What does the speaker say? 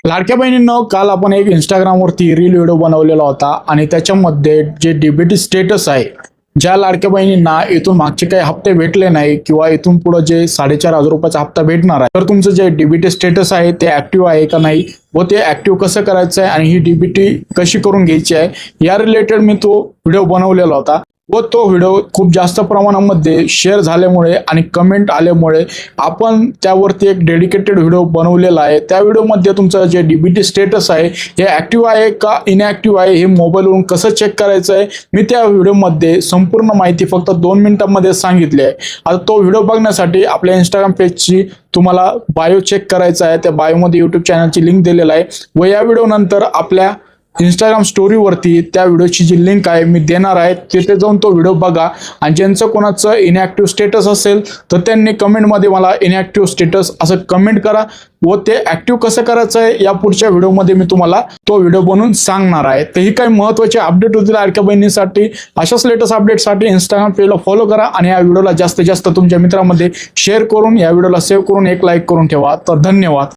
लाडक्या बहिणींनो, काल आपण एक इंस्टाग्रामवरती रील व्हिडिओ बनवलेला होता आणि त्याच्यामध्ये जे डीबीटी स्टेटस आहे, ज्या लाडक्या बहिणींना इथून मागचे काही हप्ते भेटले नाही किंवा इथून पुढे जे 4,500 रुपयाचा हप्ता भेटणार आहे, तर तुमचं जे डीबीटी स्टेटस आहे ते ऍक्टिव्ह आहे का नाही व ते ऍक्टिव्ह कसं करायचं आहे आणि ही डीबीटी कशी करून घ्यायची आहे या रिलेटेड मी तो व्हिडिओ बनवलेला होता व तो व्हिडिओ खूप जास्त प्रमाणामध्ये शेअर झाल्यामुळे आणि कमेंट आल्यामुळे आपण त्यावरती एक डेडिकेटेड व्हिडिओ बनवलेला आहे। त्या व्हिडिओमध्ये तुमचं जे डीबीटी स्टेटस आहे हे ऍक्टिव्ह आहे का इनऍक्टिव्ह आहे हे मोबाईलवरून कसं चेक करायचं आहे मी त्या व्हिडिओमध्ये संपूर्ण माहिती फक्त 2 मिनिटांमध्ये सांगितली आहे। आता तो व्हिडिओ बघण्यासाठी आपल्या इंस्टाग्राम पेजची तुम्हाला बायो चेक करायचा आहे। त्या बायोमध्ये यूट्यूब चॅनलची लिंक दिलेला आहे व या व्हिडिओ नंतर आपल्या इंस्टाग्राम स्टोरीवरती त्या व्हिडिओची जी लिंक आहे मी देणार आहे, तिथे जाऊन तो व्हिडिओ बघा आणि ज्यांचं कोणाचं इनॅक्टिव्ह स्टेटस असेल तर त्यांनी कमेंटमध्ये मला इनॅक्टिव्ह स्टेटस असं कमेंट करा व ते ऍक्टिव्ह कसं करायचं आहे या पुढच्या व्हिडिओमध्ये मी तुम्हाला तो व्हिडिओ बनवून सांगणार आहे। तर ही काही महत्त्वाची अपडेट होतील लाडक्या बहिणींसाठी। अशाच लेटेस्ट अपडेटसाठी इंस्टाग्राम पेजला फॉलो करा आणि या व्हिडिओला जास्तीत जास्त तुमच्या मित्रांमध्ये शेअर करून या व्हिडिओला सेव्ह करून एक लाईक करून ठेवा। तर धन्यवाद।